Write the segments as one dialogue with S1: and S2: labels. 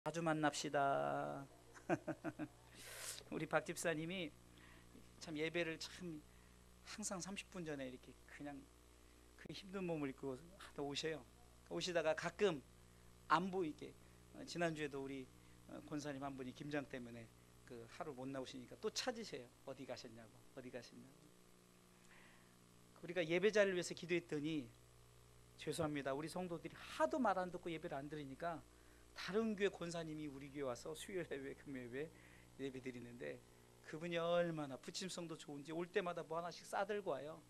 S1: 자주 만납시다. 우리 박 집사님이 참 예배를 참 항상 30분 전에 이렇게 그냥 그 힘든 몸을 입고 하다 오셔요. 오시다가 가끔 안 보이게 지난주에도 우리 권사님 한 분이 김장 때문에 그 하루 못 나오시니까 또 찾으세요. 어디 가셨냐고. 우리가 예배자를 위해서 기도했더니 죄송합니다. 우리 성도들이 하도 말 안 듣고 예배를 안 드리니까 다른 교회 권사님이 우리 교회 와서 수요일 예배, 금요일 예배 드리는데 그분이 얼마나 부침성도 좋은지 올 때마다 뭐 하나씩 싸들고 와요.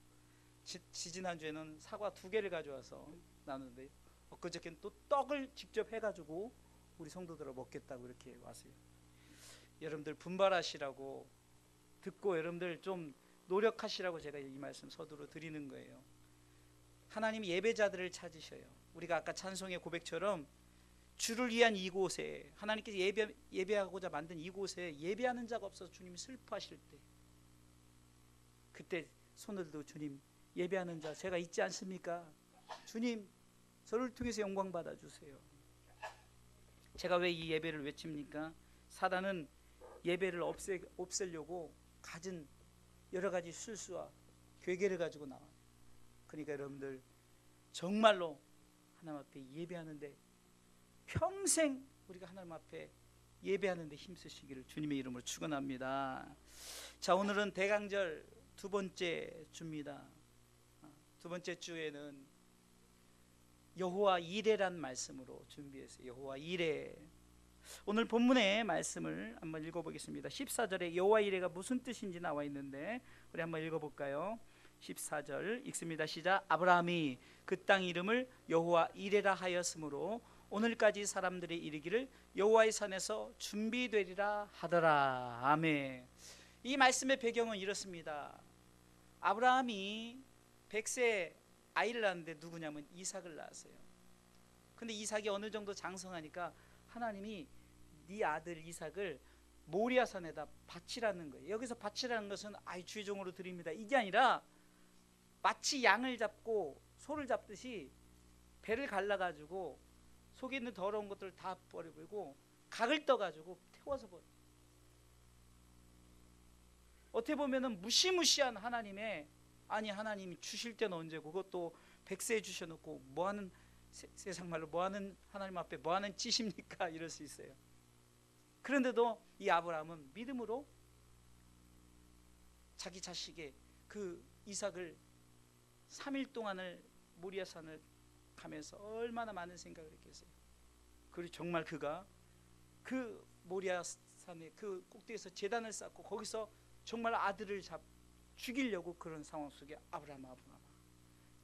S1: 지난주에는 사과 2개를 가져와서 나누는데 엊그저께는 또 떡을 직접 해가지고 우리 성도들을 먹겠다고 이렇게 왔어요. 여러분들 분발하시라고 듣고 여러분들 좀 노력하시라고 제가 이 말씀 서두로 드리는 거예요. 하나님이 예배자들을 찾으셔요. 우리가 아까 찬송의 고백처럼 주를 위한 이곳에 하나님께서 예배하고자 만든 이곳에 예배하는 자가 없어서 주님이 슬퍼하실 때 그때 손을 들고 주님 예배하는 자 제가 있지 않습니까? 주님 저를 통해서 영광 받아주세요. 제가 왜 이 예배를 외칩니까? 사단은 예배를 없애려고 가진 여러 가지 술수와 괴계를 가지고 나와요. 그러니까 여러분들 정말로 하나님 앞에 예배하는데 평생 우리가 하나님 앞에 예배하는데 힘쓰시기를 주님의 이름으로 축원합니다. 자, 오늘은 대강절 두 번째 주입니다. 두 번째 주에는 여호와 이레란 말씀으로 준비했어요. 여호와 이레. 오늘 본문의 말씀을 한번 읽어보겠습니다. 14절에 여호와 이레가 무슨 뜻인지 나와 있는데 우리 한번 읽어볼까요? 14절 읽습니다. 시작. 아브라함이 그 땅 이름을 여호와 이레라 하였으므로 오늘까지 사람들이 이르기를 여호와의 산에서 준비되리라 하더라. 아멘. 이 말씀의 배경은 이렇습니다. 아브라함이 100세 아이를 낳았는데 누구냐면 이삭을 낳았어요. 근데 이삭이 어느 정도 장성하니까 하나님이 네 아들 이삭을 모리아산에다 바치라는 거예요. 여기서 바치라는 것은 아이 주의종으로 드립니다. 이게 아니라 마치 양을 잡고 소를 잡듯이 배를 갈라가지고 속에 있는 더러운 것들을 다 버려버리고 각을 떠가지고 태워서 버려. 어떻게 보면은 무시무시한 하나님의 아니 하나님이 주실 때는 언제고 그것도 100세에 주셔놓고 뭐하는 세상 말로 뭐하는 하나님 앞에 뭐하는 짓입니까? 이럴 수 있어요. 그런데도 이 아브라함은 믿음으로 자기 자식의 그 이삭을 3일 동안을 모리아산을 가면서 얼마나 많은 생각을 했겠어요. 그리고 정말 그가 그 모리아산의 그 꼭대기에서 제단을 쌓고 거기서 정말 아들을 죽이려고 그런 상황 속에 아브라함아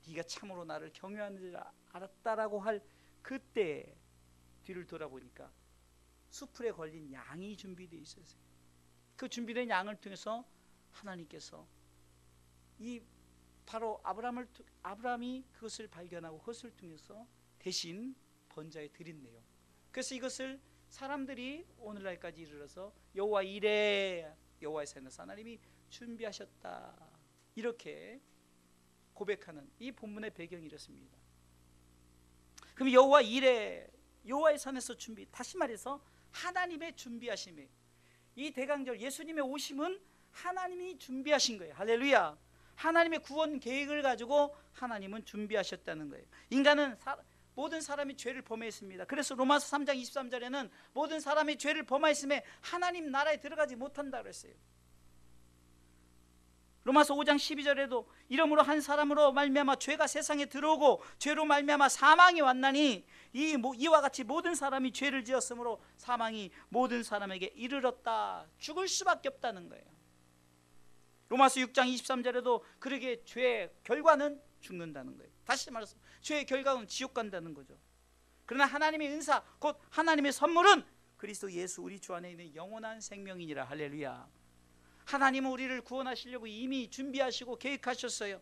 S1: 네가 참으로 나를 경외하는 줄 알았다라고 할 그때 뒤를 돌아보니까 수풀에 걸린 양이 준비되어 있었어요. 그 준비된 양을 통해서 하나님께서 이 바로 아브라함이 그것을 발견하고 그것을 통해서 대신 번제에 드린 내용. 그래서 이것을 사람들이 오늘날까지 이르러서 여호와 이레 여호와의 산에서 하나님이 준비하셨다 이렇게 고백하는 이 본문의 배경이 이렇습니다. 그럼 여호와 이레 여호와의 산에서 준비, 다시 말해서 하나님의 준비하심이에요. 이 대강절 예수님의 오심은 하나님이 준비하신 거예요. 할렐루야. 하나님의 구원 계획을 가지고 하나님은 준비하셨다는 거예요. 인간은 모든 사람이 죄를 범했습니다. 그래서 로마서 3장 23절에는 모든 사람이 죄를 범하였음에 하나님 나라에 들어가지 못한다 그랬어요. 로마서 5장 12절에도 이러므로 한 사람으로 말미암아 죄가 세상에 들어오고 죄로 말미암아 사망이 왔나니 이와 같이 모든 사람이 죄를 지었으므로 사망이 모든 사람에게 이르렀다. 죽을 수밖에 없다는 거예요. 로마서 6장 23절에도 그러게 죄의 결과는 죽는다는 거예요. 다시 말해서 죄의 결과는 지옥 간다는 거죠. 그러나 하나님의 은사 곧 하나님의 선물은 그리스도 예수 우리 주 안에 있는 영원한 생명이니라. 할렐루야. 하나님은 우리를 구원하시려고 이미 준비하시고 계획하셨어요.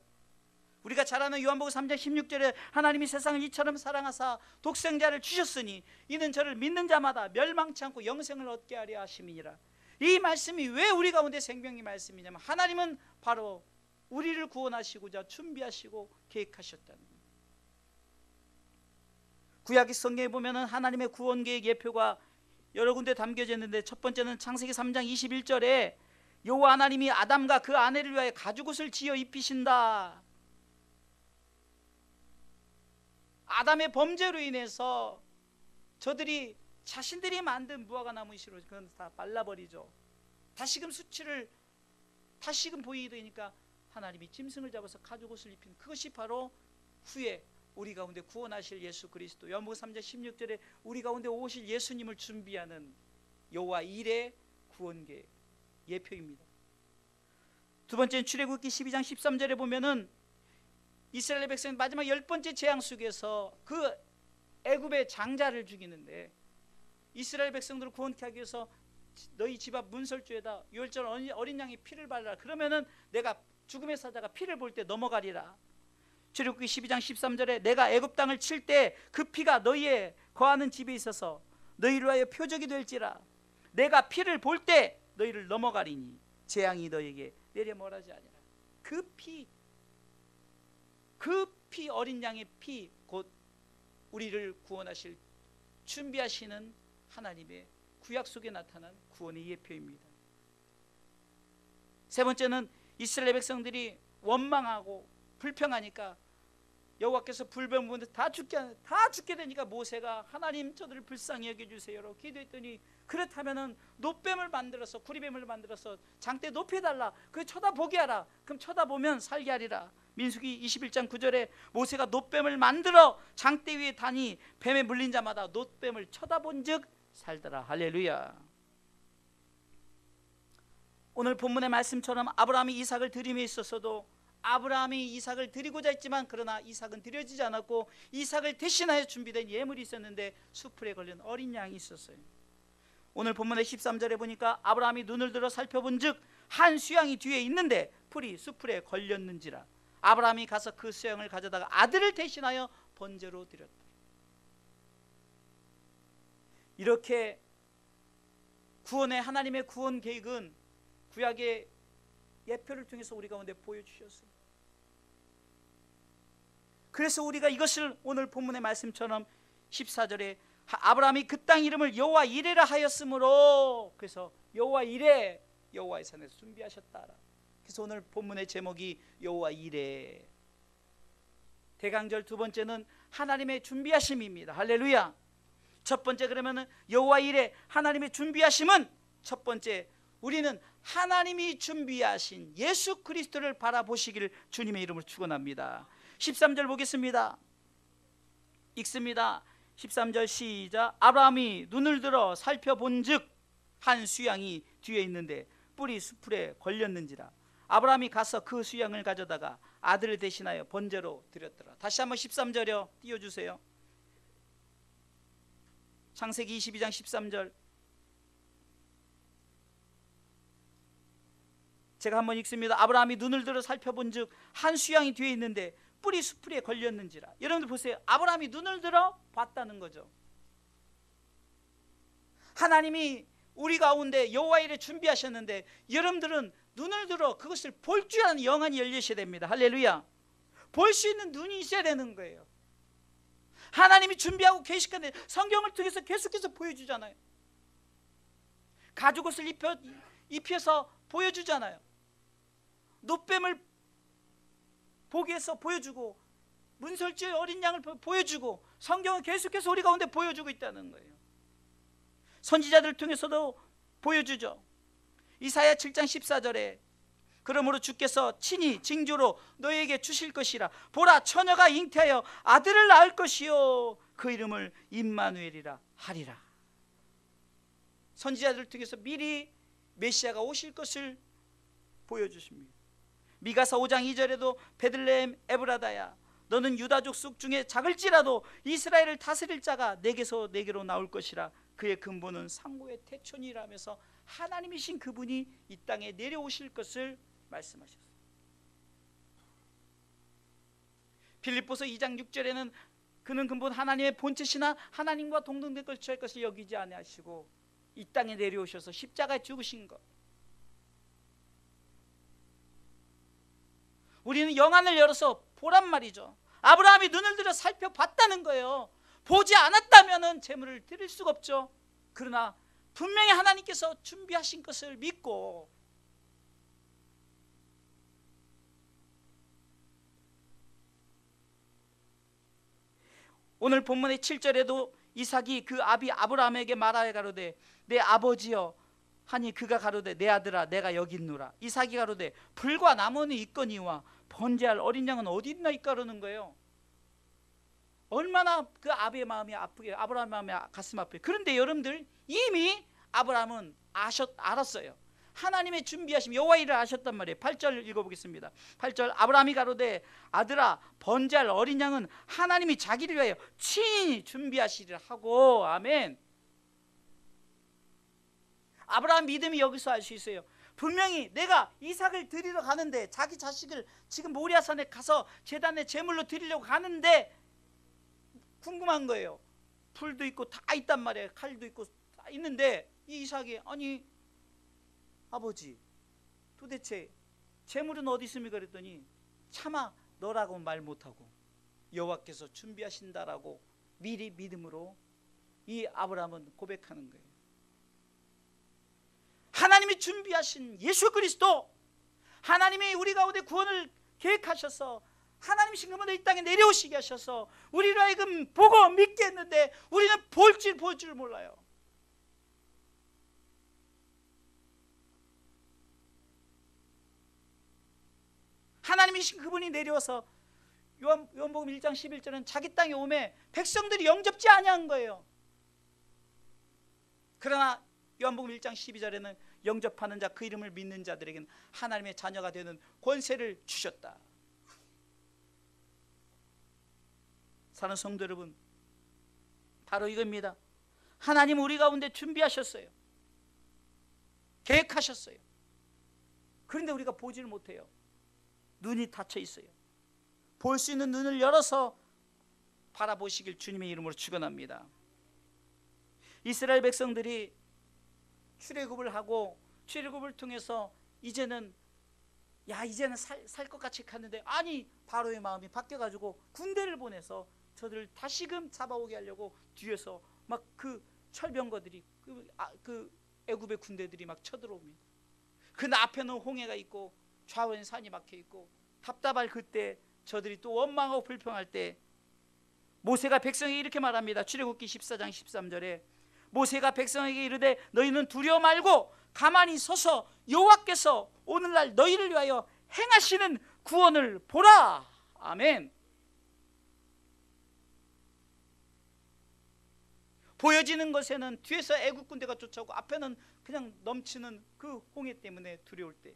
S1: 우리가 잘 아는 요한복음 3장 16절에 하나님이 세상을 이처럼 사랑하사 독생자를 주셨으니 이는 저를 믿는 자마다 멸망치 않고 영생을 얻게 하려 하심이니라. 이 말씀이 왜 우리 가운데 생명의 말씀이냐면 하나님은 바로 우리를 구원하시고자 준비하시고 계획하셨다는 거예요. 구약 성경에 보면은 하나님의 구원 계획 예표가 여러 군데 담겨져 있는데, 첫 번째는 창세기 3장 21절에 여호와 하나님이 아담과 그 아내를 위하여 가죽옷을 지어 입히신다. 아담의 범죄로 인해서 저들이 자신들이 만든 무화과 나무 씨로 그건 다 발라버리죠. 다시금 수치를 다시금 보이게 되니까 하나님이 짐승을 잡아서 가죽옷을 입힌, 그것이 바로 후에 우리 가운데 구원하실 예수 그리스도, 요한복음 3장 16절에 우리 가운데 오실 예수님을 준비하는 여호와 일의 구원계 예표입니다. 두 번째는 출애굽기 12장 13절에 보면은 이스라엘 백성이 마지막 10번째 재앙 속에서 그 애굽의 장자를 죽이는데, 이스라엘 백성들을 구원케 하기 위해서 너희 집 앞 문설주에다 유월절 어린 양의 피를 발라, 그러면은 내가 죽음의 사자가 피를 볼 때 넘어가리라. 출애굽기 12장 13절에 내가 애굽 땅을 칠 때 그 피가 너희의 거하는 집에 있어서 너희를 위하여 표적이 될지라. 내가 피를 볼 때 너희를 넘어가리니 재앙이 너희에게 내려 멀하지 아니라. 그 피, 어린 양의 피, 곧 우리를 구원하실 준비하시는 하나님의 구약 속에 나타난 구원의 예표입니다. 세 번째는 이스라엘 백성들이 원망하고 불평하니까 여호와께서 불뱀 부는데 다 죽게 되니까 모세가 하나님 저들을 불쌍히 여겨주세요라고 기도했더니, 그렇다면은 놋뱀을 만들어서, 구리뱀을 만들어서 장대 높여달라, 그 쳐다보게 하라. 그럼 쳐다보면 살게 하리라. 민수기 21장 9절에 모세가 놋뱀을 만들어 장대 위에 다니 뱀에 물린 자마다 놋뱀을 쳐다본 즉 살더라. 할렐루야. 오늘 본문의 말씀처럼 아브라함이 이삭을 드림에 있어서도 아브라함이 이삭을 드리고자 했지만 그러나 이삭은 드려지지 않았고, 이삭을 대신하여 준비된 예물이 있었는데 수풀에 걸린 어린 양이 있었어요. 오늘 본문의 13절에 보니까 아브라함이 눈을 들어 살펴본 즉 한 수양이 뒤에 있는데 풀이 수풀에 걸렸는지라. 아브라함이 가서 그 수양을 가져다가 아들을 대신하여 번제로 드렸다. 이렇게 구원의 하나님의 구원 계획은 구약의 예표를 통해서 우리 가운데 보여주셨어요. 그래서 우리가 이것을 오늘 본문의 말씀처럼 14절에 아브라함이 그 땅 이름을 여호와 이레라 하였으므로, 그래서 여호와 이레, 여호와의 산에서 준비하셨다. 그래서 오늘 본문의 제목이 여호와 이레. 대강절 두 번째는 하나님의 준비하심입니다. 할렐루야. 첫 번째, 그러면은 여호와 이레, 하나님의 준비하심은 첫 번째, 우리는 하나님이 준비하신 예수 그리스도를 바라보시기를 주님의 이름으로 축원합니다. 13절 보겠습니다. 읽습니다. 13절 시작. 아브라함이 눈을 들어 살펴본 즉 한 수양이 뒤에 있는데 뿔이 수풀에 걸렸는지라. 아브라함이 가서 그 수양을 가져다가 아들을 대신하여 번제로 드렸더라. 다시 한번 13절요 띄워주세요. 창세기 22장 13절 제가 한번 읽습니다. 아브라함이 눈을 들어 살펴본 즉 한 수양이 뒤에 있는데 뿔이 수풀에 걸렸는지라. 여러분들 보세요. 아브라함이 눈을 들어 봤다는 거죠. 하나님이 우리 가운데 여호와 일에 준비하셨는데 여러분들은 눈을 들어 그것을 볼 줄 아는 영안이 열리셔야 됩니다. 할렐루야. 볼 수 있는 눈이 있어야 되는 거예요. 하나님이 준비하고 계시는데 성경을 통해서 계속해서 보여주잖아요. 가죽옷을 입혀서 보여주잖아요. 놋뱀을 보게 해서 보여주고, 문설주의 어린 양을 보여주고, 성경은 계속해서 우리 가운데 보여주고 있다는 거예요. 선지자들을 통해서도 보여주죠. 이사야 7장 14절에 그러므로 주께서 친히 징조로 너희에게 주실 것이라. 보라, 처녀가 잉태하여 아들을 낳을 것이요 그 이름을 임마누엘이라 하리라. 선지자들을 통해서 미리 메시아가 오실 것을 보여주십니다. 미가서 5장 2절에도 베들레헴 에브라다야, 너는 유다 족속 중에 작을지라도 이스라엘을 다스릴 자가 내게서 내게로 나올 것이라. 그의 근본은 상고의 태촌이라면서 하나님이신 그분이 이 땅에 내려오실 것을 말씀하셨어요. 빌립보서 2장 6절에는 그는 근본 하나님의 본체시나 하나님과 동등된 것을 취할 것을 여기지 아니하시고 이 땅에 내려오셔서 십자가에 죽으신 것. 우리는 영안을 열어서 보란 말이죠. 아브라함이 눈을 들어 살펴봤다는 거예요. 보지 않았다면 제물을 드릴 수가 없죠. 그러나 분명히 하나님께서 준비하신 것을 믿고 오늘 본문의 7절에도 이삭이 그 아비 아브라함에게 말하여 가로되 내 아버지여 하니 그가 가로되 내 아들아 내가 여기 있노라. 이삭이 가로되 불과 나무는 있거니와 번제할 어린 양은 어디 있나이까 그러는 거예요. 얼마나 그 아비의 마음이 아프게, 아브라함의 마음이 가슴 아프게. 그런데 여러분들 이미 아브라함은 알았어요. 하나님의 준비하심 여호와 일을 아셨단 말이에요. 8절 읽어보겠습니다. 8절 아브라함이 가로되 아들아 번제할 어린 양은 하나님이 자기를 위하여 친히 준비하시리라 하고. 아멘. 아브라함 믿음이 여기서 알 수 있어요. 분명히 내가 이삭을 드리러 가는데, 자기 자식을 지금 모리아산에 가서 제단에 제물로 드리려고 가는데 궁금한 거예요. 불도 있고 다 있단 말이에요. 칼도 있고 다 있는데 이 이삭이 아니 아버지 도대체 제물은 어디 있습니까? 그랬더니 차마 너라고 말 못하고 여호와께서 준비하신다라고 미리 믿음으로 이 아브라함은 고백하는 거예요. 하나님이 준비하신 예수 그리스도, 하나님이 우리 가운데 구원을 계획하셔서 하나님이 그분을 이 땅에 내려오시게 하셔서 우리로 하여금 보고 믿게 했는데 우리는 볼 줄 몰라요. 하나님이신 그분이 내려와서 요한복음 1장 11절은 자기 땅에 오매 백성들이 영접지 아니한 거예요. 그러나 요한복음 1장 12절에는 영접하는 자, 그 이름을 믿는 자들에게는 하나님의 자녀가 되는 권세를 주셨다. 사랑하는 성도 여러분, 바로 이겁니다. 하나님 우리 가운데 준비하셨어요. 계획하셨어요. 그런데 우리가 보지를 못해요. 눈이 닫혀 있어요. 볼 수 있는 눈을 열어서 바라보시길 주님의 이름으로 축원합니다. 이스라엘 백성들이 출애굽을 하고 출애굽을 통해서 이제는 살 것 같이 갔는데, 아니 바로의 마음이 바뀌어가지고 군대를 보내서 저들을 다시금 잡아오게 하려고 뒤에서 막 그 철병거들이 그 애굽의 군대들이 막 쳐들어옵니다. 그 앞에는 홍해가 있고 좌우엔 산이 막혀 있고 답답할 그때 저들이 또 원망하고 불평할 때 모세가 백성에게 이렇게 말합니다. 출애굽기 14장 13절에 모세가 백성에게 이르되 너희는 두려워 말고 가만히 서서 여호와께서 오늘날 너희를 위하여 행하시는 구원을 보라. 아멘. 보여지는 것에는 뒤에서 애국 군대가 쫓아오고 앞에는 그냥 넘치는 그 홍해 때문에 두려울 때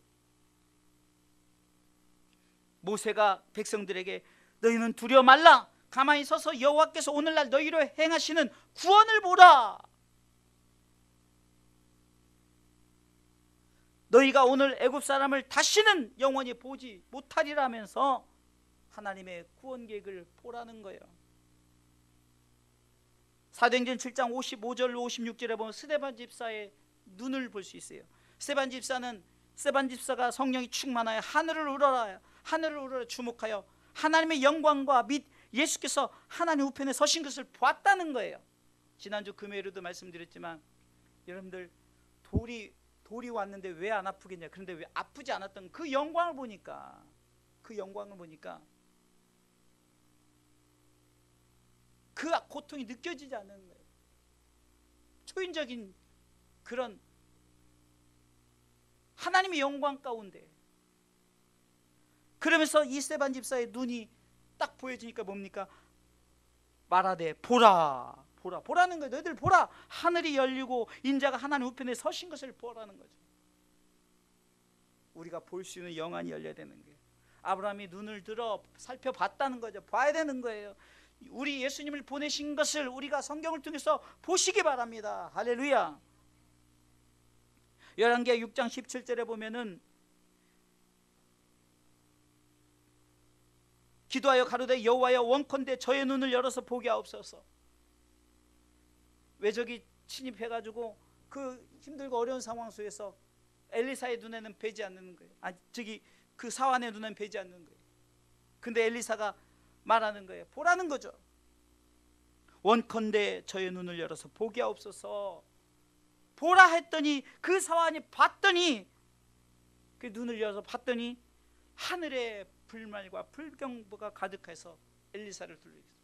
S1: 모세가 백성들에게 너희는 두려워 말라, 가만히 서서 여호와께서 오늘날 너희로 행하시는 구원을 보라. 너희가 오늘 애굽 사람을 다시는 영원히 보지 못하리라면서 하나님의 구원 계획을 보라는 거예요. 사도행전 7장 55절 56절에 보면 스데반 집사의 눈을 볼 수 있어요. 스데반 집사가 성령이 충만하여 하늘을 우러러 주목하여 하나님의 영광과 및 예수께서 하나님 우편에 서신 것을 보았다는 거예요. 지난주 금요일에도 말씀드렸지만 여러분들 돌이 왔는데 왜 안 아프겠냐. 그런데 왜 아프지 않았던 그 영광을 보니까 그 고통이 느껴지지 않는 거예요. 초인적인 그런 하나님의 영광 가운데. 그러면서 이 스데반 집사의 눈이 딱 보여지니까 뭡니까? 말하되 보라는 거예요. 너희들 보라, 하늘이 열리고 인자가 하나님 우편에 서신 것을 보라는 거죠. 우리가 볼 수 있는 영안이 열려야 되는 거예요. 아브라함이 눈을 들어 살펴봤다는 거죠. 봐야 되는 거예요. 우리 예수님을 보내신 것을 우리가 성경을 통해서 보시기 바랍니다. 할렐루야. 열왕기하 6장 17절에 보면은 기도하여 가로되 여호와여 원컨대 저의 눈을 열어서 보게 하옵소서. 외적이 침입해가지고 그 힘들고 어려운 상황 속에서 엘리사의 눈에는 배지 않는 거예요. 그 사환의 눈에는 배지 않는 거예요. 근데 엘리사가 말하는 거예요. 보라는 거죠. 원컨대 저의 눈을 열어서 보게 하옵소서. 보라 했더니 그 사환이 봤더니 그 눈을 열어서 봤더니 하늘에 불말과 불경보가 가득해서 엘리사를 둘러있어요.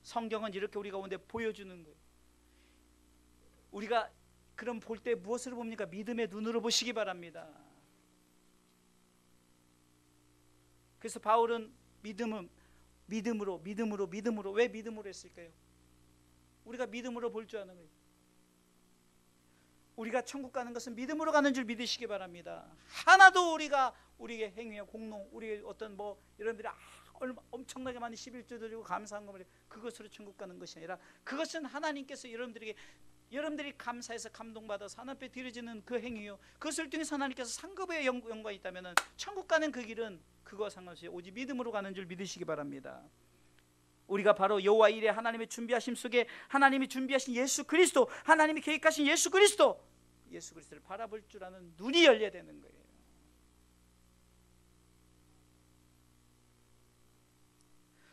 S1: 성경은 이렇게 우리 가운데 보여주는 거예요. 우리가 그럼 볼 때 무엇으로 봅니까? 믿음의 눈으로 보시기 바랍니다. 그래서 바울은 믿음으로 왜 믿음으로 했을까요? 우리가 믿음으로 볼 줄 아는 거예요. 우리가 천국 가는 것은 믿음으로 가는 줄 믿으시기 바랍니다. 하나도 우리의 행위와 공농, 우리의 어떤 여러분들이 엄청나게 많은 11조 드리고 감사한 것을 그것으로 천국 가는 것이 아니라 그것은 하나님께서 여러분들이 감사해서 감동받아서 하나님 앞에 드려지는 그 행위요, 그것을 통해서 하나님께서 상급의 영광이 있다면 천국 가는 그 길은 그거와 상관없이 오직 믿음으로 가는 줄 믿으시기 바랍니다. 우리가 바로 여호와 일에 하나님의 준비하심 속에 하나님이 준비하신 예수 그리스도, 하나님이 계획하신 예수 그리스도를 바라볼 줄 아는 눈이 열려야 되는 거예요.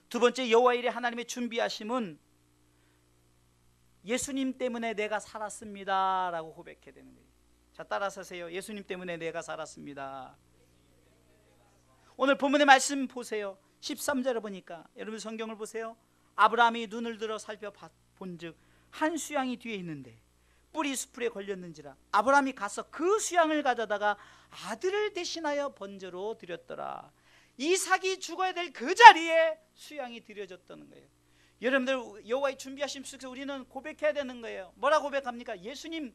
S1: 두 번째, 여호와 일에 하나님의 준비하심은 예수님 때문에 내가 살았습니다 라고 고백해야 되는 거예요. 자, 따라서 하세요. 예수님 때문에 내가 살았습니다. 오늘 본문의 말씀 보세요. 13절에 보니까, 여러분 성경을 보세요. 아브라함이 눈을 들어 살펴본즉 한 수양이 뒤에 있는데 뿔이 수풀에 걸렸는지라 아브라함이 가서 그 수양을 가져다가 아들을 대신하여 번제로 드렸더라. 이삭이 죽어야 될 그 자리에 수양이 드려졌다는 거예요. 여러분들 여호와의 준비하심 속에서 우리는 고백해야 되는 거예요. 뭐라 고백합니까? 예수님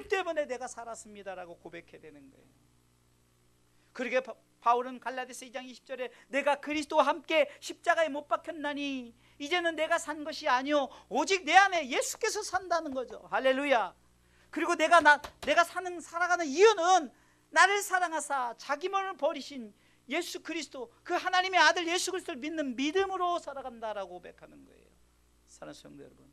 S1: 때문에 내가 살았습니다라고 고백해야 되는 거예요. 그러게 바울은 갈라디아서 2장 20절에 내가 그리스도와 함께 십자가에 못 박혔나니 이제는 내가 산 것이 아니요 오직 내 안에 예수께서 산다는 거죠. 할렐루야. 그리고 내가 살아가는 이유는 나를 사랑하사 자기 몸을 버리신 예수 그리스도, 그 하나님의 아들 예수 그리스도를 믿는 믿음으로 살아간다라고 고백하는 거예요. 사랑하는 성도 여러분,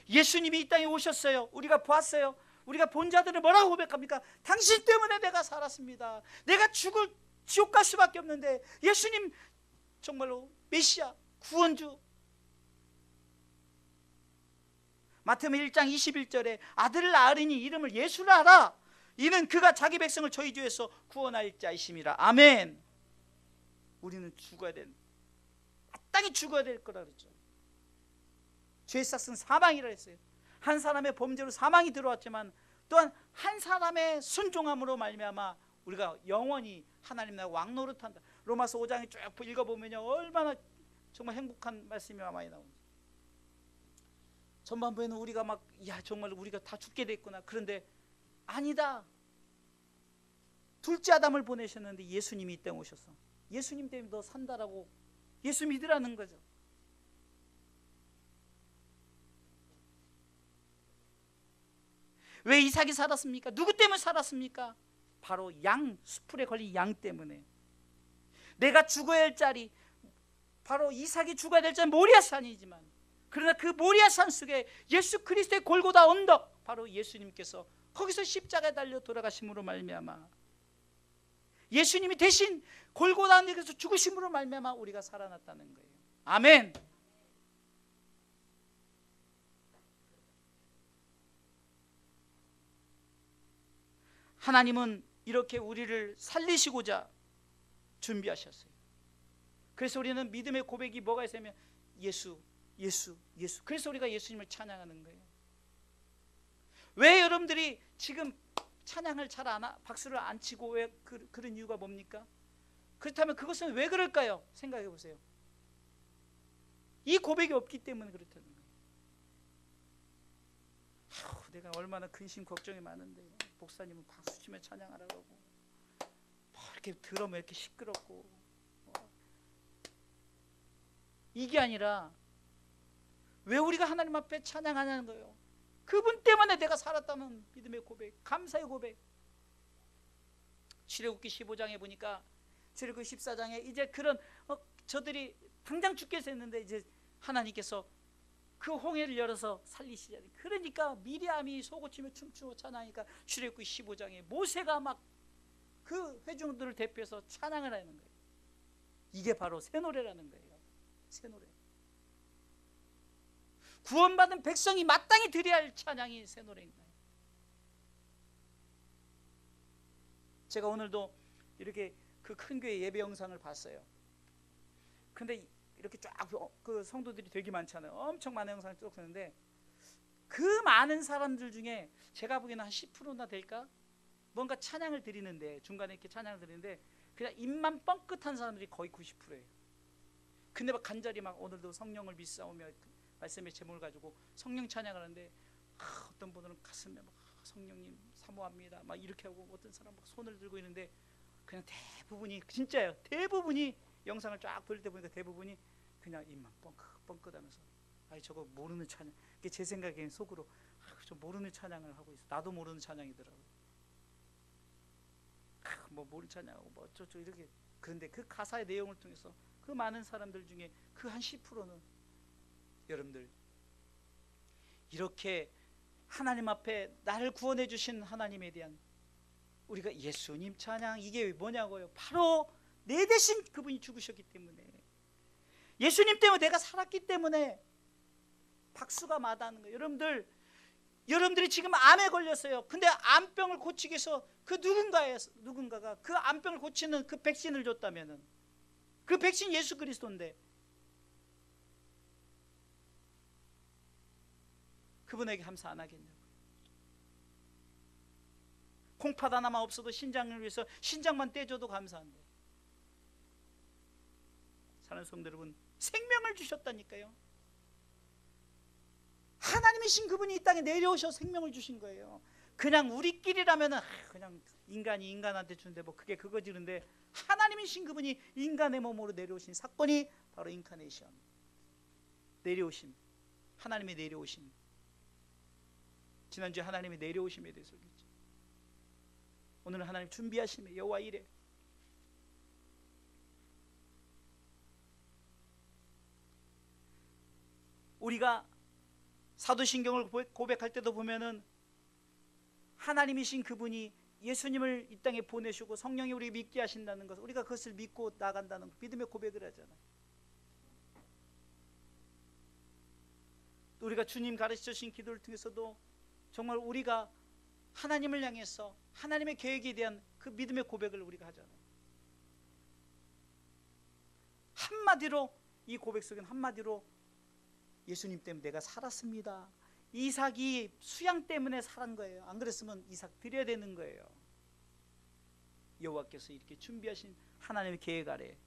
S1: 예수님이 이 땅에 오셨어요. 우리가 보았어요. 우리가 본 자들은 뭐라고 고백합니까? 당신 때문에 내가 살았습니다. 내가 지옥 갈 수밖에 없는데 예수님 정말로 메시아, 구원주. 마태복음 1장 21절에 아들을 낳으리니 이름을 예수라 하라. 이는 그가 자기 백성을 저희 죄에서 구원할 자이심이라. 아멘. 우리는 죽어야 된, 마땅히 죽어야 될 거라 그랬죠. 죄의 싹은 사망이라 했어요. 한 사람의 범죄로 사망이 들어왔지만 또한 한 사람의 순종함으로 말미암아 우리가 영원히 하나님 나라 왕노릇한다. 로마서 5장에 쭉 읽어보면요, 얼마나 정말 행복한 말씀이 많이 나옵니다. 전반부에는 우리가 정말 우리가 다 죽게 됐구나. 그런데 아니다. 둘째 아담을 보내셨는데 예수님이 이 땅에 오셔서 예수님 때문에 너 산다라고 예수 믿으라는 거죠. 왜 이삭이 살았습니까? 누구 때문에 살았습니까? 바로 수풀에 걸린 양 때문에. 내가 죽어야 할 자리, 바로 이삭이 죽어야 될 자리 모리아산이지만, 그러나 그 모리아산 속에 예수 그리스도의 골고다 언덕, 바로 예수님께서 거기서 십자가에 달려 돌아가심으로 말미암아 예수님이 대신 골고다 언덕에서 죽으심으로 말미암아 우리가 살아났다는 거예요. 아멘. 하나님은 이렇게 우리를 살리시고자 준비하셨어요. 그래서 우리는 믿음의 고백이 뭐가 있으면 예수. 그래서 우리가 예수님을 찬양하는 거예요. 왜 여러분들이 지금 찬양을 박수를 안 치고 왜 그런 이유가 뭡니까? 그렇다면 그것은 왜 그럴까요? 생각해 보세요. 이 고백이 없기 때문에 그렇다는 거예요. 내가 얼마나 근심 걱정이 많은데 목사님은 박수 치며 찬양하라고 이렇게 들으면 이렇게 시끄럽고, 이게 아니라 왜 우리가 하나님 앞에 찬양하냐는 거예요. 그분 때문에 내가 살았다는 믿음의 고백, 감사의 고백. 출애굽기 15장에 보니까, 출애굽기 14장에 이제 그런 저들이 당장 죽겠어 했는데 이제 하나님께서 그 홍해를 열어서 살리시자니, 그러니까 미리암이 소고치며 춤추고 찬양하니까 출애굽기 15장에 모세가 막 그 회중들을 대표해서 찬양을 하는 거예요. 이게 바로 새 노래라는 거예요. 새 노래. 구원받은 백성이 마땅히 드려야 할 찬양이 새 노래인 거예요. 제가 오늘도 이렇게 그 큰 교회 예배 영상을 봤어요. 근데 이렇게 쫙 그 성도들이 되게 많잖아요. 엄청 많은 영상을 찍었는데 그 많은 사람들 중에 제가 보기에는 한 10%나 될까? 뭔가 찬양을 드리는데, 중간에 이렇게 찬양을 드리는데 그냥 입만 뻥끗한 사람들이 거의 90%예요. 근데 막 간절히 막 오늘도 성령을 믿사오며 말씀의 제목을 가지고 성령 찬양을 하는데 어떤 분들은 가슴에 막 성령님 사모합니다 막 이렇게 하고, 어떤 사람 막 손을 들고 있는데 그냥 대부분이, 진짜예요, 대부분이 영상을 쫙 돌릴 때 보니까 대부분이 그냥 입만 뻥끗하면서 아이 저거 모르는 찬양, 이게 제 생각에는 속으로 저 모르는 찬양을 하고 있어. 나도 모르는 찬양이더라고. 뭐 모르는 찬양하고 뭐 어쩌고 이렇게. 그런데 그 가사의 내용을 통해서 그 많은 사람들 중에 그 한 10%는 여러분들 이렇게 하나님 앞에 나를 구원해 주신 하나님에 대한 우리가 예수님 찬양, 이게 뭐냐고요? 바로 내 대신 그분이 죽으셨기 때문에, 예수님 때문에 내가 살았기 때문에 박수가 마다하는 거예요. 여러분들이 지금 암에 걸렸어요. 근데 암병을 고치기 위해서 그 누군가가 그 암병을 고치는 그 백신을 줬다면은, 그 백신 예수 그리스도인데 그분에게 감사 안 하겠냐고. 콩팥 하나만 없어도 신장을 위해서 신장만 떼줘도 감사한데, 사랑하는 성도 여러분, 생명을 주셨다니까요. 하나님이신 그분이 이 땅에 내려오셔 생명을 주신 거예요. 그냥 우리끼리라면은 그냥 인간이 인간한테 주는데 뭐 그게 그거지. 그런데 하나님이신 그분이 인간의 몸으로 내려오신 사건이 바로 인카네이션, 내려오심, 하나님의 내려오심. 지난주에 하나님의 내려오심에 대해서 얘기했죠. 오늘은 하나님 준비하심에 여호와 이레. 우리가 사도신경을 고백할 때도 보면은 하나님이신 그분이 예수님을 이 땅에 보내시고 성령이 우리 믿게 하신다는 것, 우리가 그것을 믿고 나간다는 믿음의 고백을 하잖아요. 또 우리가 주님 가르쳐 주신 기도를 통해서도 정말 우리가 하나님을 향해서 하나님의 계획에 대한 그 믿음의 고백을 우리가 하잖아요. 한마디로 이 고백 속에는 한마디로 예수님 때문에 내가 살았습니다. 이삭이 수양 때문에 살은 거예요. 안 그랬으면 이삭 드려야 되는 거예요. 여호와께서 이렇게 준비하신 하나님의 계획 아래,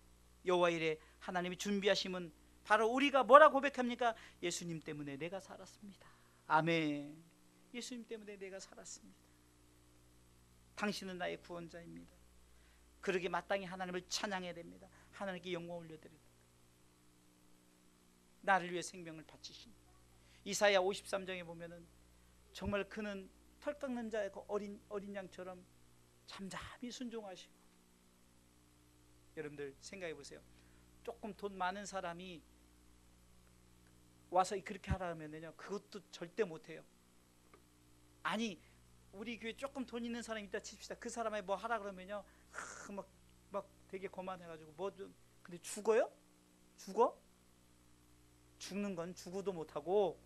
S1: 여호와 이레 하나님이 준비하심은 바로 우리가 뭐라 고백합니까? 예수님 때문에 내가 살았습니다. 아멘. 예수님 때문에 내가 살았습니다. 당신은 나의 구원자입니다. 그러게 마땅히 하나님을 찬양해야 됩니다. 하나님께 영광 올려드려야 됩니다. 나를 위해 생명을 바치신 이사야 53장에 보면은 정말 그는 털 깎는 자의 그 어린 양처럼 잠잠히 순종하시고. 여러분들 생각해 보세요. 조금 돈 많은 사람이 와서 그렇게 하라 하면요, 그것도 절대 못해요. 아니 우리 교회 조금 돈 있는 사람이 있다 칩시다. 그 사람이 뭐 하라 그러면요, 막 되게 거만해가지고 뭐 좀, 근데 죽어요? 죽어? 죽는 건 죽어도 못하고.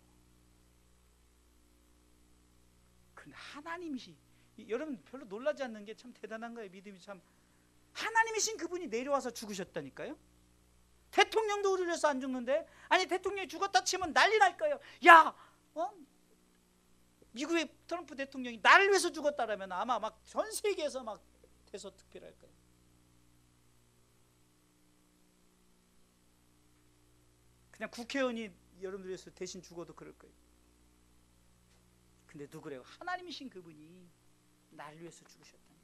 S1: 그런데 하나님이시, 여러분 별로 놀라지 않는 게 참 대단한 거예요. 믿음이 참, 하나님이신 그분이 내려와서 죽으셨다니까요. 대통령도 우리를 위해서 안 죽는데, 아니 대통령이 죽었다 치면 난리 날 거예요. 야, 미국의 트럼프 대통령이 나를 위해서 죽었다라면 아마 막 전 세계에서 막 대서특필할 거예요. 그냥 국회의원이 여러분들 위해서 대신 죽어도 그럴 거예요. 근데 누구래요? 하나님이신 그분이 나를 위해서 죽으셨다니까.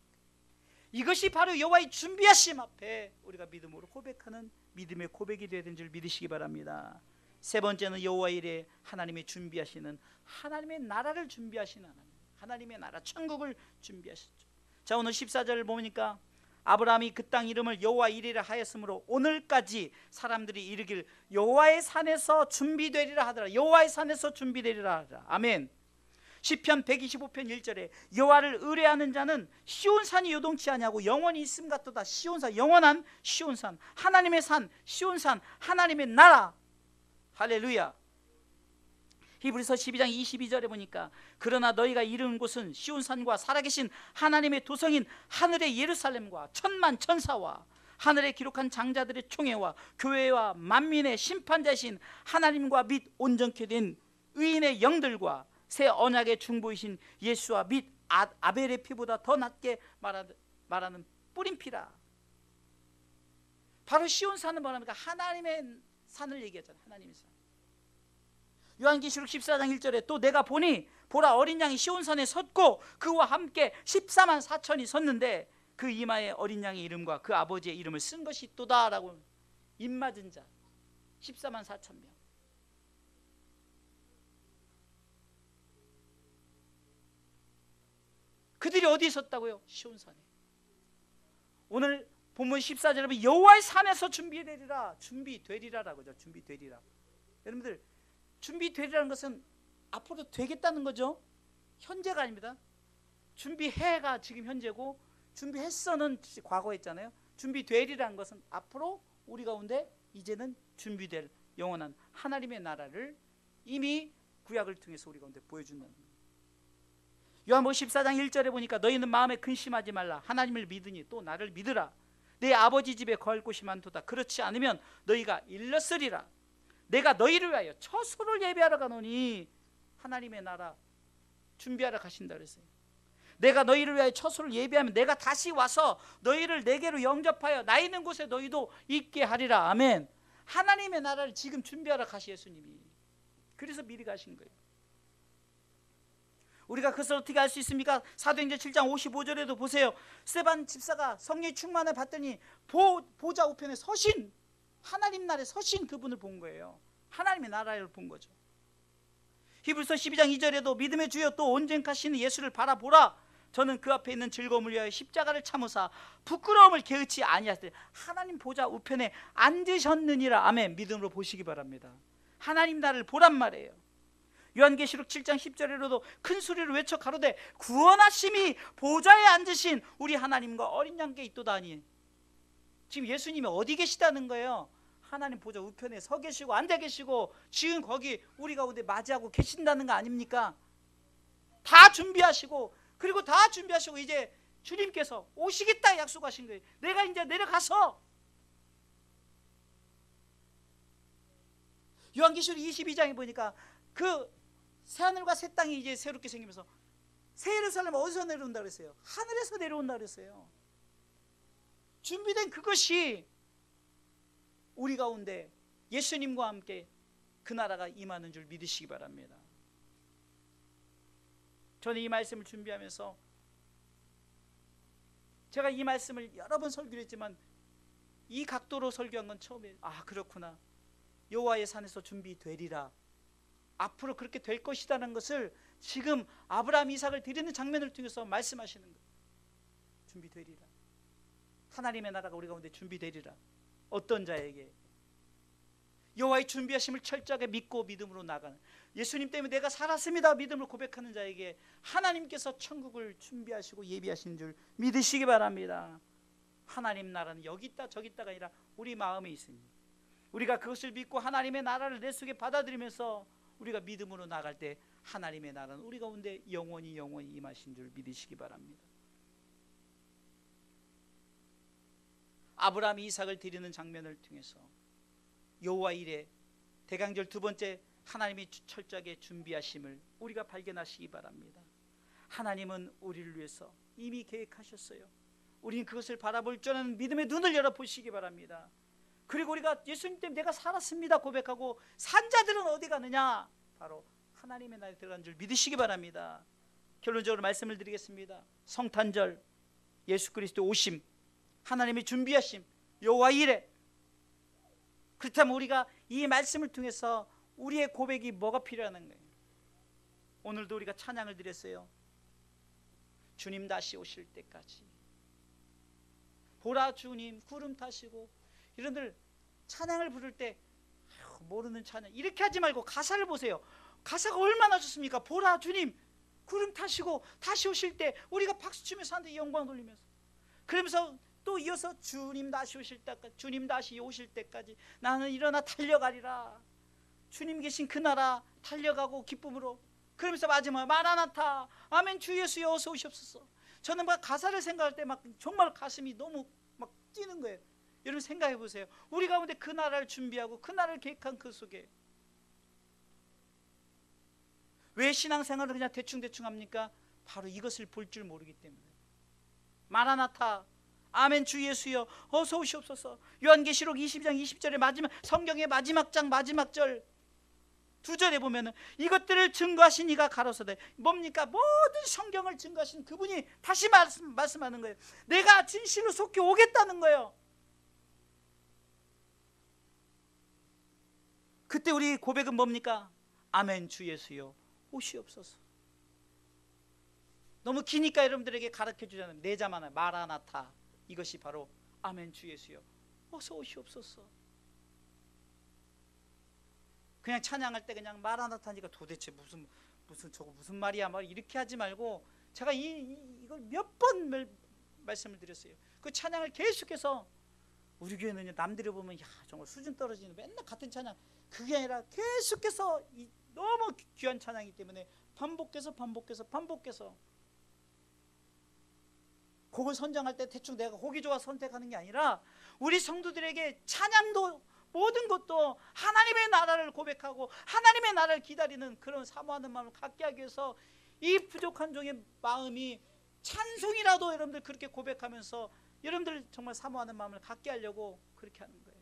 S1: 이것이 바로 여호와의 준비하심 앞에 우리가 믿음으로 고백하는 믿음의 고백이 되야 되는 줄 믿으시기 바랍니다. 세 번째는 여호와 이레 하나님의 준비하시는, 하나님의 나라를 준비하시는 하나님, 하나님의 나라 천국을 준비하시죠. 자, 오늘 14절을 보니까 아브라함이 그 땅 이름을 여호와 이레라 하였으므로 오늘까지 사람들이 이르기를 여호와의 산에서 준비되리라 하더라. 여호와의 산에서 준비되리라 하더라. 아멘. 시편 125편 1절에 여호와를 의뢰하는 자는 시온산이 요동치 아니하고 영원히 있음 같도다. 시온산, 영원한 시온산, 하나님의 산, 시온산, 하나님의 나라. 할렐루야. 히브리서 12장 22절에 보니까 그러나 너희가 이르는 곳은 시온산과 살아계신 하나님의 도성인 하늘의 예루살렘과 천만 천사와 하늘에 기록한 장자들의 총회와 교회와 만민의 심판자이신 하나님과 및 온전케 된 의인의 영들과 새 언약의 중보이신 예수와 및 아벨의 피보다 더 낫게 말하는 뿌린 피라. 바로 시온산은 뭐랍니까? 하나님의 산을 얘기하잖아요. 하나님의 산. 요한계시록 14장 1절에 또 내가 보니 보라 어린 양이 시온산에 섰고 그와 함께 14만 4천이 섰는데 그 이마에 어린 양의 이름과 그 아버지의 이름을 쓴 것이 있도다 라고. 입맞은 자 14만 4천 명. 그들이 어디에 섰다고요? 시온산에. 오늘 본문 14절에 보면 여호와의 산에서 준비되리라. 준비되리라라고 하죠. 준비되리라. 여러분들 준비되리라는 것은 앞으로 되겠다는 거죠. 현재가 아닙니다. 준비해가 지금 현재고 준비했어는 과거했잖아요. 준비되리라는 것은 앞으로 우리 가운데 이제는 준비될 영원한 하나님의 나라를 이미 구약을 통해서 우리 가운데 보여준다는 거예요. 요한복음 14장 1절에 보니까 너희는 마음에 근심하지 말라. 하나님을 믿으니 또 나를 믿으라. 내 아버지 집에 거할 곳이 많도다. 그렇지 않으면 너희가 일렀으리라. 내가 너희를 위하여 처소를 예비하러 가노니. 하나님의 나라 준비하러 가신다 그랬어요. 내가 너희를 위하여 처소를 예비하면 내가 다시 와서 너희를 내게로 영접하여 나 있는 곳에 너희도 있게 하리라. 아멘. 하나님의 나라를 지금 준비하러 가시 예수님이. 그래서 미리 가신 거예요. 우리가 그것을 어떻게 알 수 있습니까? 사도행전 7장 55절에도 보세요. 스데반 집사가 성령의 충만을 받더니 보좌 우편에 서신, 하나님 나라에 서신 그분을 본 거예요. 하나님의 나라를 본 거죠. 히브리서 12장 2절에도 믿음의 주여 또 온전하시는 예수를 바라보라. 저는 그 앞에 있는 즐거움을 위하여 십자가를 참으사 부끄러움을 개의치 아니하시되 하나님 보좌 우편에 앉으셨느니라. 아멘. 믿음으로 보시기 바랍니다. 하나님 나라를 보란 말이에요. 요한계시록 7장 10절에로도 큰 소리로 외쳐 가로되 구원하심이 보좌에 앉으신 우리 하나님과 어린 양께 있도다 하니. 지금 예수님이 어디 계시다는 거예요? 하나님 보좌 우편에 서 계시고 앉아 계시고 지금 거기 우리 가운데 맞이하고 계신다는 거 아닙니까? 다 준비하시고, 그리고 다 준비하시고 이제 주님께서 오시겠다 약속하신 거예요. 내가 이제 내려가서. 요한계시록 22장에 보니까 그 새하늘과 새 땅이 이제 새롭게 생기면서 새 예루살렘 어디서 내려온다 그랬어요? 하늘에서 내려온다 그랬어요. 준비된 그것이 우리 가운데 예수님과 함께 그 나라가 임하는 줄 믿으시기 바랍니다. 저는 이 말씀을 준비하면서 제가 이 말씀을 여러 번 설교를 했지만 이 각도로 설교한 건 처음이에요. 아, 그렇구나. 여호와의 산에서 준비되리라. 앞으로 그렇게 될 것이라는 것을 지금 아브라함 이삭을 드리는 장면을 통해서 말씀하시는 거예요. 준비되리라. 하나님의 나라가 우리 가운데 준비되리라. 어떤 자에게? 여호와의 준비하심을 철저하게 믿고 믿음으로 나가는, 예수님 때문에 내가 살았습니다 믿음으로 고백하는 자에게 하나님께서 천국을 준비하시고 예비하신 줄 믿으시기 바랍니다. 하나님 나라는 여기 있다 저기 있다가 아니라 우리 마음에 있으니 우리가 그것을 믿고 하나님의 나라를 내 속에 받아들이면서 우리가 믿음으로 나갈 때 하나님의 나라는 우리 가운데 영원히 임하신 줄 믿으시기 바랍니다. 아브라함이 이삭을 드리는 장면을 통해서 여호와 일에 대강절 두 번째 하나님이 철저하게 준비하심을 우리가 발견하시기 바랍니다. 하나님은 우리를 위해서 이미 계획하셨어요. 우리는 그것을 바라볼 줄 아는 믿음의 눈을 열어보시기 바랍니다. 그리고 우리가 예수님 때문에 내가 살았습니다 고백하고 산 자들은 어디 가느냐? 바로 하나님의 나라에 들어간 줄 믿으시기 바랍니다. 결론적으로 말씀을 드리겠습니다. 성탄절, 예수 그리스도 오심, 하나님의 준비하심, 여호와 일에. 그렇다면 우리가 이 말씀을 통해서 우리의 고백이 뭐가 필요하는 거예요? 오늘도 우리가 찬양을 드렸어요. 주님 다시 오실 때까지. 보라 주님 구름 타시고. 이런들 찬양을 부를 때 모르는 찬양 이렇게 하지 말고 가사를 보세요. 가사가 얼마나 좋습니까? 보라 주님 구름 타시고 다시 오실 때 우리가 박수치면서 하는데 영광 돌리면서, 그러면서 또 이어서 주님 다시 오실 때까지, 주님 다시 오실 때까지 나는 일어나 달려가리라. 주님 계신 그 나라 달려가고 기쁨으로, 그러면서 마지막에 마라나타 아멘 주 예수여 어서 오시옵소서. 저는 막 가사를 생각할 때 막 정말 가슴이 너무 막 뛰는 거예요. 여러분 생각해 보세요. 우리 가운데 그 나라를 준비하고 그 나라를 계획한 그 속에 왜 신앙생활을 그냥 대충대충 합니까? 바로 이것을 볼 줄 모르기 때문에. 마라나타 아멘 주 예수여 어서 오시옵소서. 요한계시록 22장 20절의 마지막, 성경의 마지막 장 마지막 절 2절에 보면은 이것들을 증거하신 이가 가로사대. 뭡니까? 모든 성경을 증거하신 그분이 다시 말씀하는 거예요. 내가 진실로 속히 오겠다는 거예요. 그때 우리 고백은 뭡니까? 아멘 주 예수여 오시옵소서. 너무 기니까 여러분들에게 가르쳐 주잖아요. 네 자만 마라나타, 이것이 바로 아멘 주 예수여 어서 오시옵소서. 그냥 찬양할 때 그냥 마라나타니까 도대체 무슨 저거 무슨 말이야 말 이렇게 하지 말고, 제가 이걸 몇 번 말씀을 드렸어요. 그 찬양을 계속해서, 우리 교회는 남들이 보면 야 정말 수준 떨어지는 맨날 같은 찬양, 그게 아니라 계속해서 너무 귀한 찬양이기 때문에 반복해서 곡을 선정할 때 대충 내가 곡이 좋아 선택하는 게 아니라, 우리 성도들에게 찬양도 모든 것도 하나님의 나라를 고백하고 하나님의 나라를 기다리는 그런 사모하는 마음을 갖게 하기 위해서 이 부족한 종의 마음이 찬송이라도 여러분들 그렇게 고백하면서 여러분들 정말 사모하는 마음을 갖게 하려고 그렇게 하는 거예요.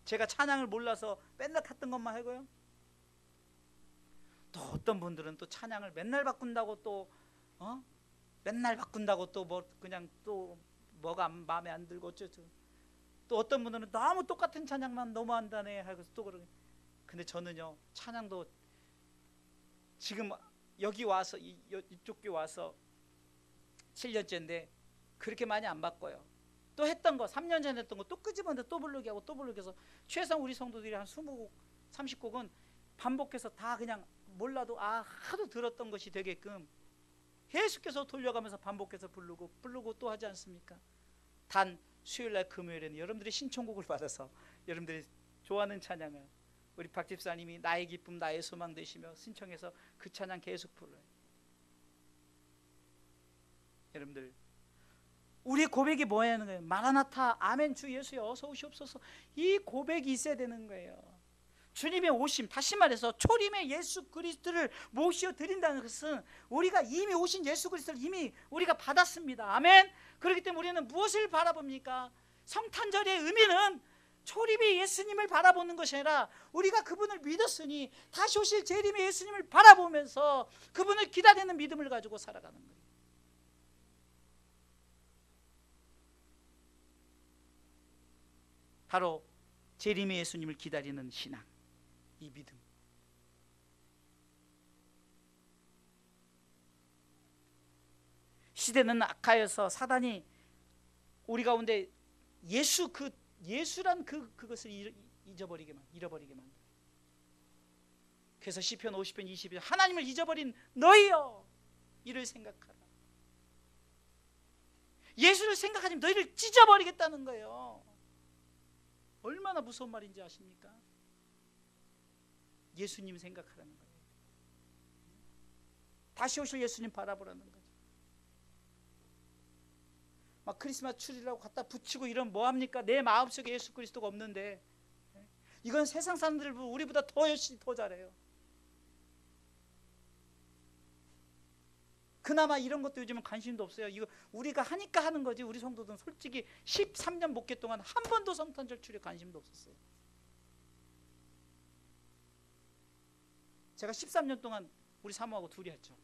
S1: 제가 찬양을 몰라서 맨날 갔던 것만 하고요. 또 어떤 분들은 또 찬양을 맨날 바꾼다고 또 맨날 바꾼다고 또 뭐 그냥 또 뭐가 마음에 안 들고 어쩌죠. 또 어떤 분들은 너무 똑같은 찬양만 너무 한다네 하고 또 그러고. 근데 저는요 찬양도 지금 여기 와서 이쪽 교회 와서 7년째인데 그렇게 많이 안 바꿔요. 또 했던 거 3년 전에 했던 거 또 끄집어내 또 부르게 하고 또 부르게 해서 최소한 우리 성도들이 한 20곡 30곡은 반복해서 다 그냥 몰라도 하도 들었던 것이 되게끔 계속해서 돌려가면서 반복해서 부르고 또 하지 않습니까? 단 수요일날 금요일에는 여러분들이 신청곡을 받아서 여러분들이 좋아하는 찬양을 우리 박 집사님이 나의 기쁨 나의 소망 되시며 신청해서 그 찬양 계속 불러요. 여러분들 우리 고백이 뭐야 하는 거예요? 마라나타 아멘 주 예수여 어서 오시옵소서. 이 고백이 있어야 되는 거예요. 주님의 오심, 다시 말해서 초림의 예수 그리스도를 모셔 드린다는 것은 우리가 이미 오신 예수 그리스도를 이미 우리가 받았습니다. 아멘. 그렇기 때문에 우리는 무엇을 바라봅니까? 성탄절의 의미는 초림의 예수님을 바라보는 것이 아니라 우리가 그분을 믿었으니 다시 오실 재림의 예수님을 바라보면서 그분을 기다리는 믿음을 가지고 살아가는 거예요. 바로 재림의 예수님을 기다리는 신앙, 이 믿음. 시대는 악하여서 사단이 우리 가운데 예수란 그것을 잃어버리게 만들어요. 그래서 시편 50편 20편 하나님을 잊어버린 너희여 이를 생각하라. 예수를 생각하지 너희를 찢어버리겠다는 거예요. 얼마나 무서운 말인지 아십니까? 예수님 생각하라는 거예요. 다시 오실 예수님 바라보라는 거죠. 막 크리스마스 추리라고 갖다 붙이고 이런 뭐합니까? 내 마음속에 예수 그리스도가 없는데 이건 세상 사람들 우리보다 더 열심히 더 잘해요. 그나마 이런 것도 요즘은 관심도 없어요. 이거 우리가 하니까 하는 거지. 우리 성도들은 솔직히 13년 목회 동안 한 번도 성탄절 추리에 관심도 없었어요. 제가 13년 동안 우리 사모하고 둘이 했죠.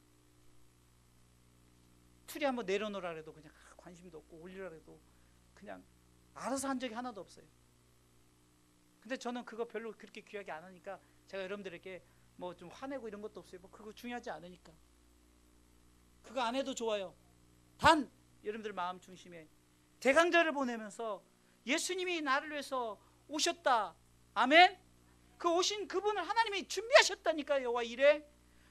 S1: 추리 한번 내려놓으라 해도 그냥 관심도 없고 올리라 해도 그냥 알아서 한 적이 하나도 없어요. 근데 저는 그거 별로 그렇게 귀하게 안 하니까 제가 여러분들에게 뭐 좀 화내고 이런 것도 없어요. 뭐 그거 중요하지 않으니까. 그거 안 해도 좋아요. 단 여러분들 마음 중심에 대강절을 보내면서 예수님이 나를 위해서 오셨다. 아멘. 그 오신 그분을 하나님이 준비하셨다니까요. 여호와 이레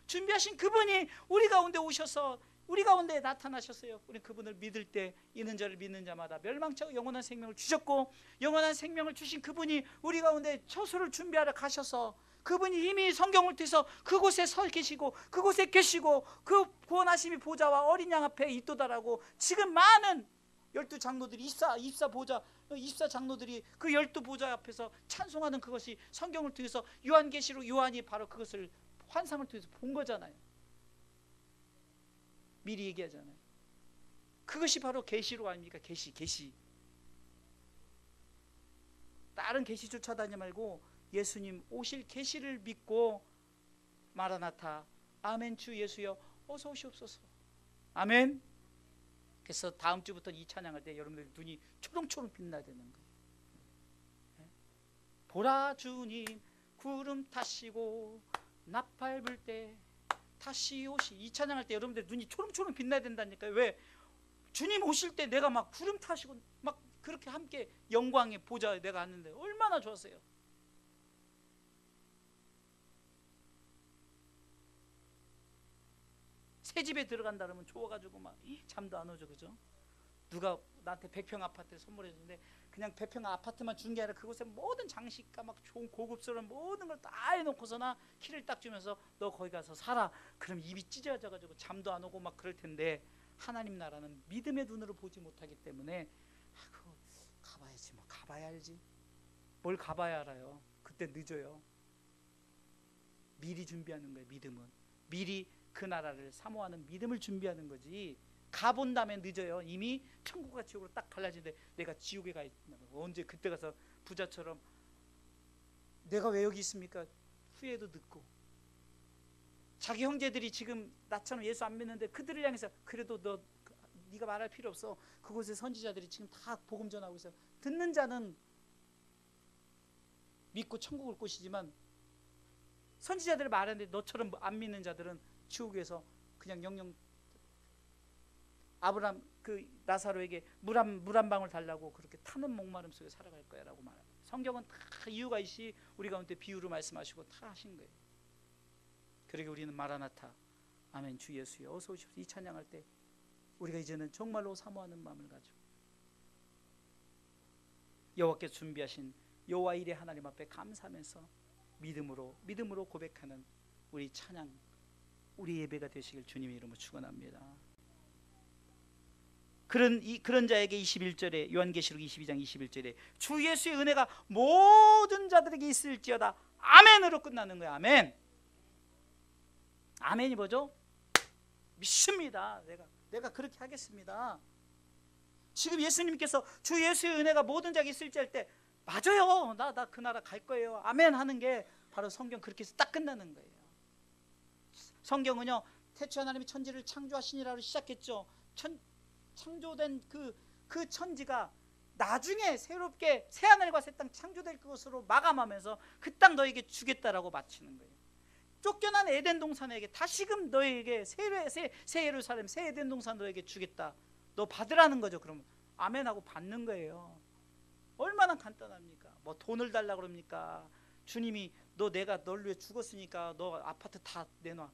S1: 준비하신 그분이 우리 가운데 오셔서 우리 가운데 나타나셨어요. 우리 그분을 믿을 때 이는 저를 믿는 자마다 멸망치 않고 영원한 생명을 주셨고, 영원한 생명을 주신 그분이 우리 가운데 처소를 준비하러 가셔서 그분이 이미 성경을 통해서 그곳에 서 계시고 그곳에 계시고 그 구원하심의 보좌와 어린 양 앞에 있도다라고 지금 많은 12장로들이 24 장로들이 그 12보좌 앞에서 찬송하는 그것이 성경을 통해서 요한계시록 요한이 바로 그것을 환상을 통해서 본 거잖아요. 미리 얘기하잖아요. 그것이 바로 계시록 아닙니까? 계시. 다른 계시 쫓아다니지 말고 예수님 오실 계시를 믿고 마라나타 아멘 주 예수여 어서 오시옵소서. 아멘. 그래서 다음 주부터 이 찬양할 때 여러분들 눈이 초롱초롱 빛나야 되는 거예요. 보라 주님 구름 타시고 나팔 불 때 다시 오시. 이 찬양할 때 여러분들 눈이 초롱초롱 빛나야 된다니까요. 왜? 주님 오실 때 내가 막 구름 타시고 막 그렇게 함께 영광의 보좌에 내가 앉는데 얼마나 좋았어요. 새 집에 들어간다 그러면 좋아가지고 막 잠도 안 오죠, 그죠? 누가 나한테 100평 아파트를 선물해 줬는데 그냥 100평 아파트만 준 게 아니라 그곳에 모든 장식과 막 좋은 고급스러운 모든 걸 다 해놓고서나 키를 딱 주면서 너 거기 가서 살아. 그럼 입이 찢어져가지고 잠도 안 오고 막 그럴 텐데, 하나님 나라는 믿음의 눈으로 보지 못하기 때문에 그거 가봐야지, 뭐 가봐야 알지. 뭘 가봐야 알아요. 그때 늦어요. 미리 준비하는 거예요. 믿음은 미리 그 나라를 사모하는 믿음을 준비하는 거지. 가본 다음에 늦어요. 이미 천국과 지옥으로 딱 갈라지는데 내가 지옥에 가 있는 거. 언제 그때 가서 부자처럼 내가 왜 여기 있습니까? 후회도 늦고. 자기 형제들이 지금 나처럼 예수 안 믿는데 그들을 향해서 그래도 네가 말할 필요 없어. 그곳에 선지자들이 지금 다 복음 전하고 있어. 듣는 자는 믿고 천국을 꼬시지만 선지자들을 말하는데 너처럼 안 믿는 자들은 지옥에서 그냥 영영 아브람 그 나사로에게 물 한 방울 달라고 그렇게 타는 목마름 속에 살아갈 거야라고 말합니다. 성경은 다 이유가 있이 우리 가운데 비유로 말씀하시고 다 하신 거예요. 그러게 우리는 마라나타 아멘 주 예수여 어서 오십시오 이 찬양할 때 우리가 이제는 정말로 사모하는 마음을 가지고 여호와께서 준비하신 여호와 일의 하나님 앞에 감사하면서 믿음으로 고백하는 우리 찬양, 우리 예배가 되시길 주님의 이름으로 축원합니다. 그런 자에게 21절에 요한계시록 22장 21절에 주 예수의 은혜가 모든 자들에게 있을지어다 아멘으로 끝나는 거야. 아멘. 아멘이 뭐죠? 믿습니다. 내가 그렇게 하겠습니다. 지금 예수님께서 주 예수의 은혜가 모든 자에게 있을지 할 때 맞아요. 나 그 나라 갈 거예요. 아멘 하는 게 바로 성경 그렇게 해서 딱 끝나는 거예요. 성경은요 태초 하나님이 천지를 창조하시니라로 시작했죠. 창조된 그 천지가 나중에 새롭게 새하늘과 새 땅 창조될 것으로 마감하면서 그 땅 너에게 주겠다라고 마치는 거예요. 쫓겨난 에덴 동산에게 다시금 너에게 새 예루살렘 새 에덴 동산 너에게 주겠다. 너 받으라는 거죠. 그러면 아멘하고 받는 거예요. 얼마나 간단합니까? 뭐 돈을 달라 그럽니까? 주님이 내가 널 위해 죽었으니까 너 아파트 다 내놔.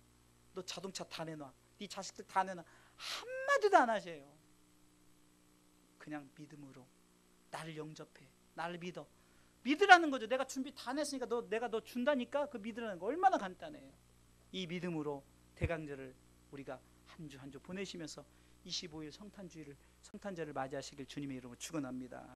S1: 너 자동차 다 내놔. 네 자식들 다 내놔. 한마디도 안 하세요. 그냥 믿음으로 나를 영접해. 나를 믿으라는 거죠. 내가 준비 다 냈으니까 내가 너 준다니까. 그 믿으라는 거 얼마나 간단해요. 이 믿음으로 대강절을 우리가 한 주 한 주 보내시면서 25일 성탄절을 맞이하시길 주님의 이름으로 축원합니다.